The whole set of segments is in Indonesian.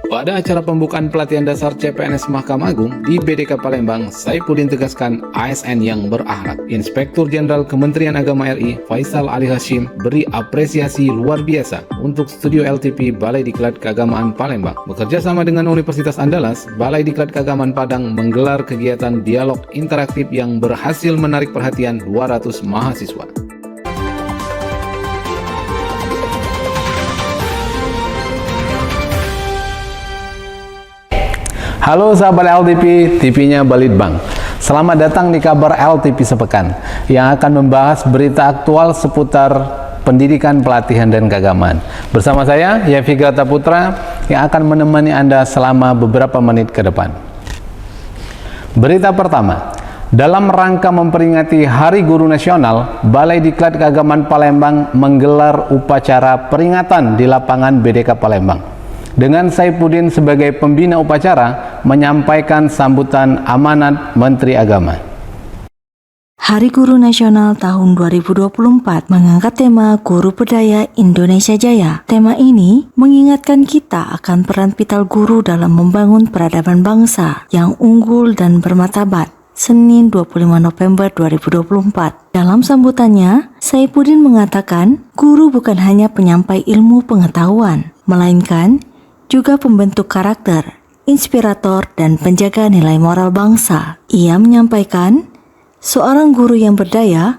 Pada acara pembukaan pelatihan dasar CPNS Mahkamah Agung di BDK Palembang, Saifuddin tegaskan ASN yang berakhlak. Inspektur Jenderal Kementerian Agama RI, Faisal Ali Hashim, beri apresiasi luar biasa untuk Studio LTP Balai Diklat Keagamaan Palembang. Bekerja sama dengan Universitas Andalas, Balai Diklat Keagamaan Padang menggelar kegiatan dialog interaktif yang berhasil menarik perhatian 200 mahasiswa. Halo sahabat LTP, TV-nya Balitbang. Selamat datang di kabar LTP Sepekan yang akan membahas berita aktual seputar pendidikan, pelatihan, dan keagamaan. Bersama saya, Yafi Grata Putra, yang akan menemani Anda selama beberapa menit ke depan. Berita pertama, dalam rangka memperingati Hari Guru Nasional, Balai Diklat Keagamaan Palembang menggelar upacara peringatan di lapangan BDK Palembang. Dengan Saifuddin sebagai pembina upacara menyampaikan sambutan amanat Menteri Agama. Hari Guru Nasional tahun 2024 mengangkat tema Guru Berdaya Indonesia Jaya. Tema ini mengingatkan kita akan peran vital guru dalam membangun peradaban bangsa yang unggul dan bermartabat. Senin 25 November 2024. Dalam sambutannya, Saifuddin mengatakan, guru bukan hanya penyampai ilmu pengetahuan, melainkan juga pembentuk karakter, inspirator, dan penjaga nilai moral bangsa. Ia menyampaikan, seorang guru yang berdaya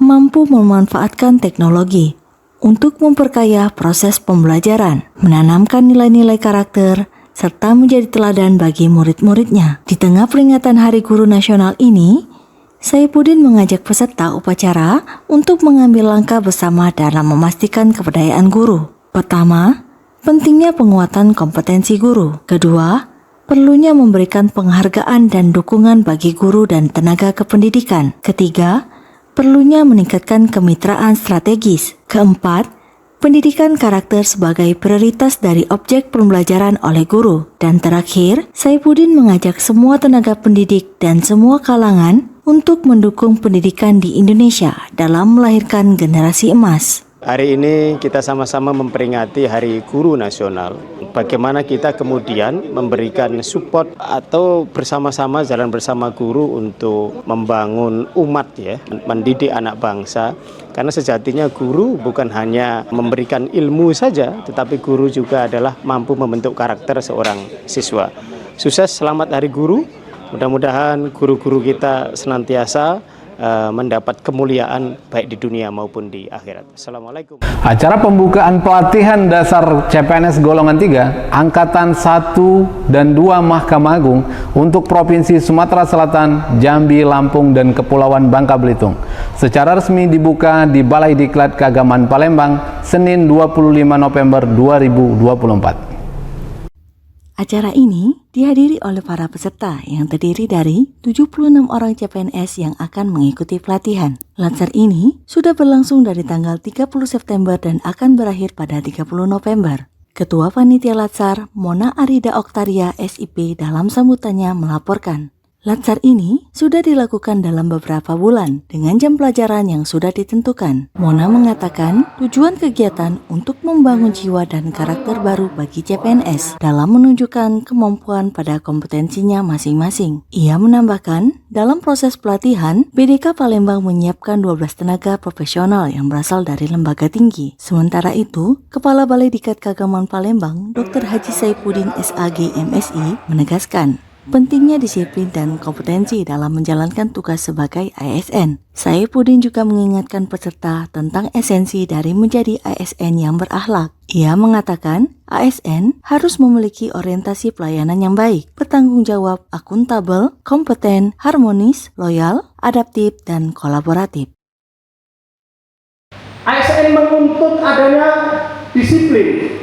mampu memanfaatkan teknologi untuk memperkaya proses pembelajaran, menanamkan nilai-nilai karakter, serta menjadi teladan bagi murid-muridnya. Di tengah peringatan Hari Guru Nasional ini, Saifuddin mengajak peserta upacara untuk mengambil langkah bersama dalam memastikan keberdayaan guru. Pertama, pentingnya penguatan kompetensi guru. Kedua, perlunya memberikan penghargaan dan dukungan bagi guru dan tenaga kependidikan. Ketiga, perlunya meningkatkan kemitraan strategis. Keempat, pendidikan karakter sebagai prioritas dari objek pembelajaran oleh guru. Dan terakhir, Saifuddin mengajak semua tenaga pendidik dan semua kalangan untuk mendukung pendidikan di Indonesia dalam melahirkan generasi emas. Hari ini kita sama-sama memperingati Hari Guru Nasional. Bagaimana kita kemudian memberikan support atau bersama-sama jalan bersama guru untuk membangun umat ya, mendidik anak bangsa. Karena sejatinya guru bukan hanya memberikan ilmu saja, tetapi guru juga adalah mampu membentuk karakter seorang siswa. Sukses, selamat Hari Guru. Mudah-mudahan guru-guru kita senantiasa mendapat kemuliaan baik di dunia maupun di akhirat. Assalamualaikum. Acara pembukaan pelatihan dasar CPNS golongan 3 Angkatan 1 dan 2 Mahkamah Agung untuk Provinsi Sumatera Selatan, Jambi, Lampung, dan Kepulauan Bangka Belitung secara resmi dibuka di Balai Diklat Keagamaan Palembang Senin 25 November 2024. Acara ini dihadiri oleh para peserta yang terdiri dari 76 orang CPNS yang akan mengikuti pelatihan. Latsar ini sudah berlangsung dari tanggal 30 September dan akan berakhir pada 30 November. Ketua Panitia Latsar, Mona Arida Oktaria SIP dalam sambutannya melaporkan, Latsar ini sudah dilakukan dalam beberapa bulan dengan jam pelajaran yang sudah ditentukan. Mona mengatakan tujuan kegiatan untuk membangun jiwa dan karakter baru bagi CPNS dalam menunjukkan kemampuan pada kompetensinya masing-masing. Ia menambahkan, dalam proses pelatihan, BDK Palembang menyiapkan 12 tenaga profesional yang berasal dari lembaga tinggi. Sementara itu, Kepala Balai Diklat Keagamaan Palembang, Dr. Haji Saifuddin SAG MSI, menegaskan pentingnya disiplin dan kompetensi dalam menjalankan tugas sebagai ASN. Saifuddin juga mengingatkan peserta tentang esensi dari menjadi ASN yang berakhlak. Ia mengatakan, ASN harus memiliki orientasi pelayanan yang baik, bertanggung jawab, akuntabel, kompeten, harmonis, loyal, adaptif, dan kolaboratif. ASN menuntut adanya disiplin.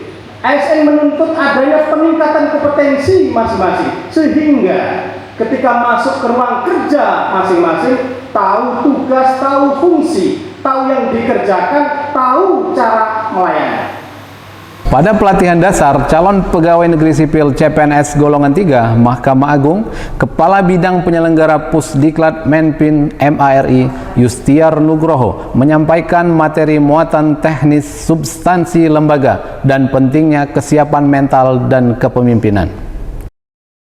ASN menuntut adanya peningkatan kompetensi masing-masing sehingga ketika masuk ke ruang kerja masing-masing tahu tugas, tahu fungsi, tahu yang dikerjakan, tahu cara melayani. Pada pelatihan dasar calon pegawai negeri sipil CPNS golongan 3 Mahkamah Agung, Kepala Bidang Penyelenggara Pusdiklat Menpin MARI Yustiar Nugroho menyampaikan materi muatan teknis substansi lembaga dan pentingnya kesiapan mental dan kepemimpinan.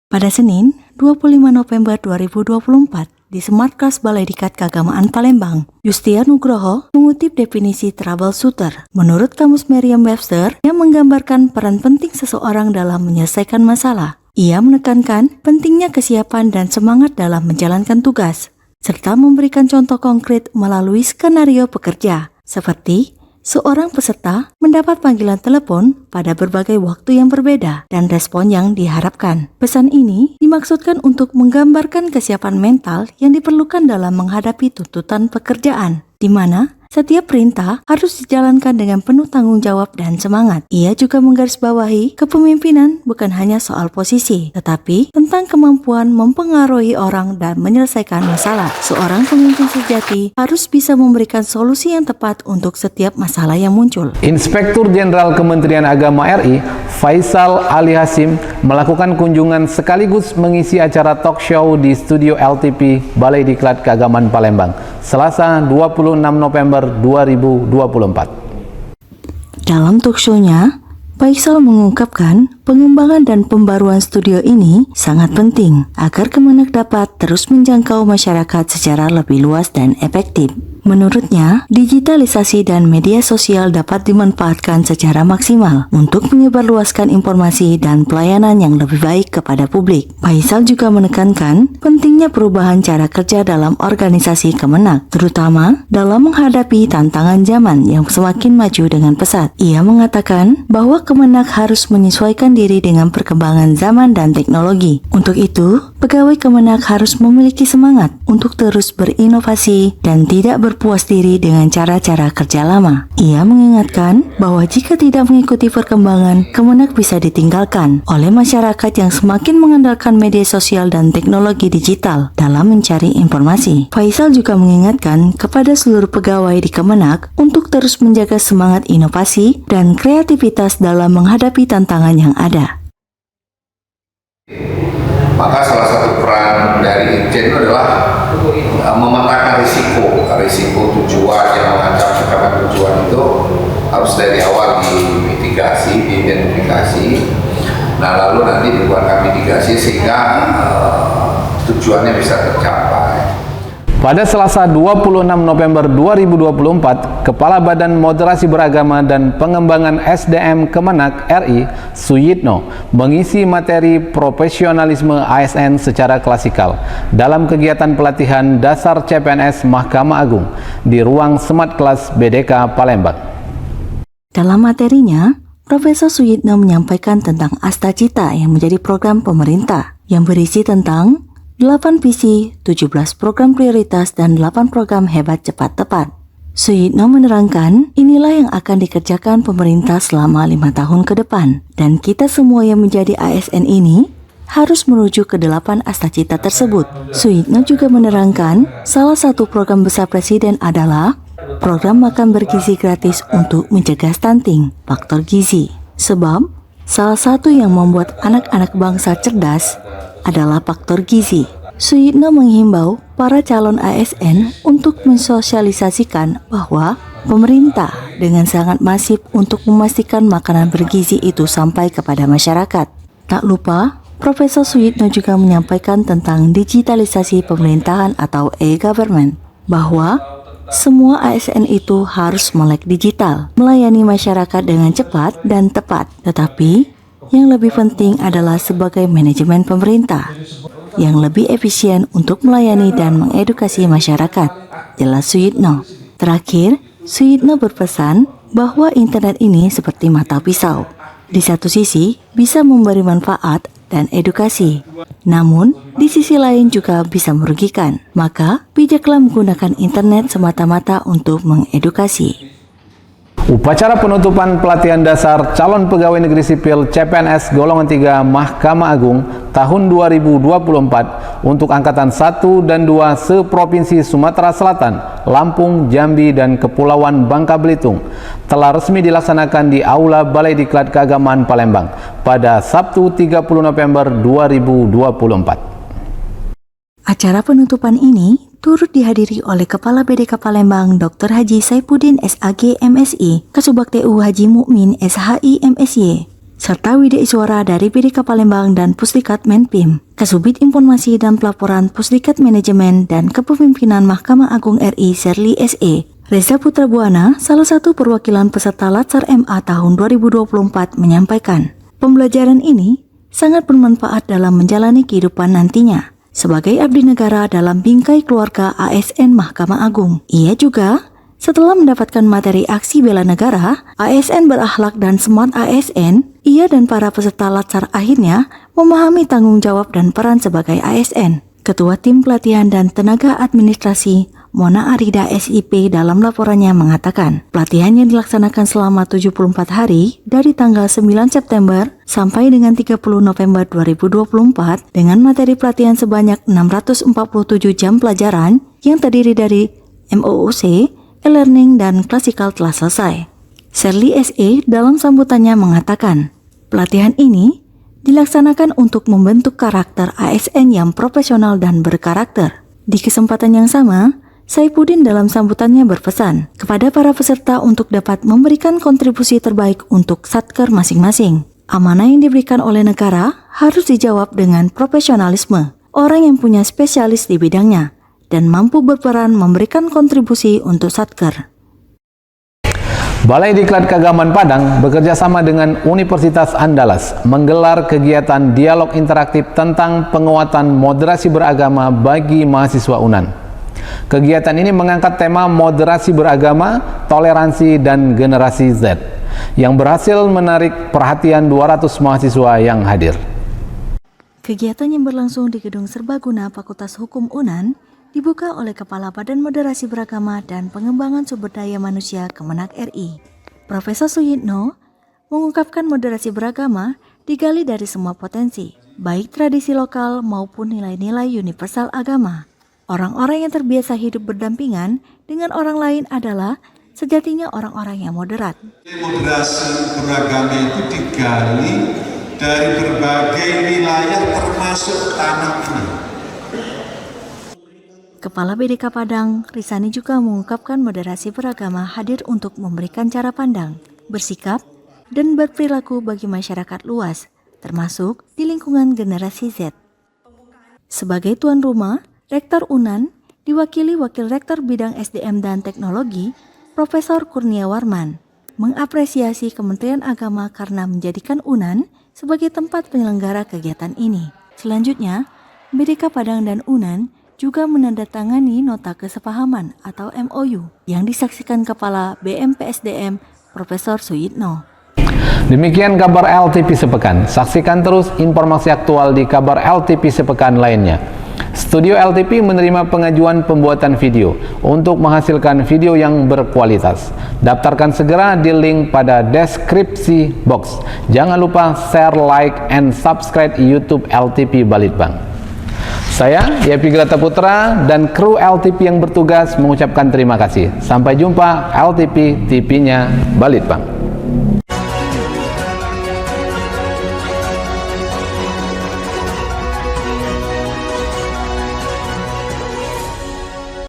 Pada Senin, 25 November 2024, di Smart Class Balai Diklat Keagamaan Palembang, Yustiar Nugroho mengutip definisi troubleshooter menurut Kamus Merriam-Webster yang menggambarkan peran penting seseorang dalam menyelesaikan masalah. Ia menekankan pentingnya kesiapan dan semangat dalam menjalankan tugas, serta memberikan contoh konkret melalui skenario pekerja, seperti seorang peserta mendapat panggilan telepon pada berbagai waktu yang berbeda dan respon yang diharapkan. Pesan ini dimaksudkan untuk menggambarkan kesiapan mental yang diperlukan dalam menghadapi tuntutan pekerjaan, di mana setiap perintah harus dijalankan dengan penuh tanggung jawab dan semangat. Ia juga menggarisbawahi kepemimpinan bukan hanya soal posisi, tetapi tentang kemampuan mempengaruhi orang dan menyelesaikan masalah. Seorang pemimpin sejati harus bisa memberikan solusi yang tepat untuk setiap masalah yang muncul. Inspektur Jenderal Kementerian Agama RI, Faisal Ali Hasim, melakukan kunjungan sekaligus mengisi acara talk show di studio LTP Balai Diklat Keagamaan Palembang, Selasa 26 November 2024. Dalam talk show-nya, Faisal mengungkapkan pengembangan dan pembaruan studio ini sangat penting agar Kemenak dapat terus menjangkau masyarakat secara lebih luas dan efektif. Menurutnya, digitalisasi dan media sosial dapat dimanfaatkan secara maksimal untuk menyebarluaskan informasi dan pelayanan yang lebih baik kepada publik. Faisal juga menekankan pentingnya perubahan cara kerja dalam organisasi Kemenak, terutama dalam menghadapi tantangan zaman yang semakin maju dengan pesat. Ia mengatakan bahwa Kemenak harus menyesuaikan diri dengan perkembangan zaman dan teknologi. Untuk itu, pegawai Kemenak harus memiliki semangat untuk terus berinovasi dan tidak berpuas diri dengan cara-cara kerja lama. Ia mengingatkan bahwa jika tidak mengikuti perkembangan, Kemenak bisa ditinggalkan oleh masyarakat yang semakin mengandalkan media sosial dan teknologi digital dalam mencari informasi. Faisal juga mengingatkan kepada seluruh pegawai di Kemenak untuk terus menjaga semangat inovasi dan kreativitas dalam menghadapi tantangan yang ada. Maka salah satu peran dari Irjen itu adalah memetakan risiko tujuan yang mengancam pencapaian tujuan itu harus dari awal dimitigasi, diidentifikasi. Nah, lalu nanti dibuatkan mitigasi sehingga tujuannya bisa tercapai. Pada Selasa 26 November 2024, Kepala Badan Moderasi Beragama dan Pengembangan SDM Kemenak RI, Suyitno, mengisi materi profesionalisme ASN secara klasikal dalam kegiatan pelatihan dasar CPNS Mahkamah Agung di ruang Smart Class BDK Palembang. Dalam materinya, Profesor Suyitno menyampaikan tentang Astacita yang menjadi program pemerintah yang berisi tentang 8 visi, 17 program prioritas, dan 8 program hebat cepat tepat. Suyitno menerangkan inilah yang akan dikerjakan pemerintah selama 5 tahun ke depan, dan kita semua yang menjadi ASN ini harus merujuk ke 8 Astacita tersebut. Suyitno juga menerangkan salah satu program besar Presiden adalah program makan bergizi gratis untuk mencegah stunting, faktor gizi. Sebab salah satu yang membuat anak-anak bangsa cerdas adalah faktor gizi. Suyitno menghimbau para calon ASN untuk mensosialisasikan bahwa pemerintah dengan sangat masif untuk memastikan makanan bergizi itu sampai kepada masyarakat. Tak lupa, Profesor Suyitno juga menyampaikan tentang digitalisasi pemerintahan atau e-government, bahwa semua ASN itu harus melek digital, melayani masyarakat dengan cepat dan tepat, tetapi yang lebih penting adalah sebagai manajemen pemerintah yang lebih efisien untuk melayani dan mengedukasi masyarakat, jelas Suyitno. Terakhir, Suyitno berpesan bahwa internet ini seperti mata pisau. Di satu sisi bisa memberi manfaat dan edukasi, namun di sisi lain juga bisa merugikan. Maka bijaklah menggunakan internet semata-mata untuk mengedukasi. Upacara penutupan pelatihan dasar calon pegawai negeri sipil CPNS golongan 3 Mahkamah Agung tahun 2024 untuk angkatan 1 dan 2 seprovinsi Sumatera Selatan, Lampung, Jambi, dan Kepulauan Bangka Belitung telah resmi dilaksanakan di Aula Balai Diklat Keagamaan Palembang pada Sabtu 30 November 2024. Acara penutupan ini turut dihadiri oleh Kepala BDK Palembang Dr. Haji Saipuddin SAG MSI, Kasubag TU Haji Mukmin SHI MSY, serta Widya Iswara dari BDK Palembang dan Pusdikat Menpim, Kasubit Informasi dan Pelaporan Pusdikat Manajemen dan Kepemimpinan Mahkamah Agung RI Serli SE. Reza Putra Buana, salah satu perwakilan peserta Latsar MA tahun 2024, menyampaikan, pembelajaran ini sangat bermanfaat dalam menjalani kehidupan nantinya sebagai abdi negara dalam bingkai keluarga ASN Mahkamah Agung. Ia juga, setelah mendapatkan materi aksi bela negara, ASN berakhlak dan smart ASN, ia dan para peserta Latsar akhirnya memahami tanggung jawab dan peran sebagai ASN. Ketua Tim Pelatihan dan Tenaga Administrasi, Mona Arida SIP, dalam laporannya mengatakan, pelatihan yang dilaksanakan selama 74 hari dari tanggal 9 September sampai dengan 30 November 2024 dengan materi pelatihan sebanyak 647 jam pelajaran yang terdiri dari MOOC, e-learning, dan klasikal telah selesai. Serli SE dalam sambutannya mengatakan, pelatihan ini dilaksanakan untuk membentuk karakter ASN yang profesional dan berkarakter. Di kesempatan yang sama, Saipuddin dalam sambutannya berpesan kepada para peserta untuk dapat memberikan kontribusi terbaik untuk satker masing-masing. Amanah yang diberikan oleh negara harus dijawab dengan profesionalisme, orang yang punya spesialis di bidangnya, dan mampu berperan memberikan kontribusi untuk satker. Balai Diklat Keagamaan Padang bekerja sama dengan Universitas Andalas menggelar kegiatan dialog interaktif tentang penguatan moderasi beragama bagi mahasiswa UNAN. Kegiatan ini mengangkat tema moderasi beragama, toleransi, dan generasi Z yang berhasil menarik perhatian 200 mahasiswa yang hadir. Kegiatan yang berlangsung di Gedung Serbaguna Fakultas Hukum UNAN dibuka oleh Kepala Badan Moderasi Beragama dan Pengembangan Sumber Daya Manusia Kemenak RI. Profesor Suyitno mengungkapkan moderasi beragama digali dari semua potensi, baik tradisi lokal maupun nilai-nilai universal agama. Orang-orang yang terbiasa hidup berdampingan dengan orang lain adalah sejatinya orang-orang yang moderat. Moderasi beragama itu digali dari berbagai wilayah termasuk tanah ini. Kepala BDK Padang, Risani, juga mengungkapkan moderasi beragama hadir untuk memberikan cara pandang, bersikap, dan berperilaku bagi masyarakat luas, termasuk di lingkungan generasi Z. Sebagai tuan rumah, Rektor UNAN diwakili Wakil Rektor Bidang SDM dan Teknologi, Profesor Kurnia Warman, mengapresiasi Kementerian Agama karena menjadikan UNAN sebagai tempat penyelenggara kegiatan ini. Selanjutnya, BDK Padang dan UNAN juga menandatangani nota kesepahaman atau MOU yang disaksikan Kepala BMPSDM Profesor Suyitno. Demikian kabar LTP sepekan. Saksikan terus informasi aktual di kabar LTP sepekan lainnya. Studio LTP menerima pengajuan pembuatan video untuk menghasilkan video yang berkualitas. Daftarkan segera di link pada deskripsi box. Jangan lupa share, like, and subscribe YouTube LTP Balitbang. Saya, Yapi Grata Putra, dan kru LTP yang bertugas mengucapkan terima kasih. Sampai jumpa LTP TV-nya Balitbang.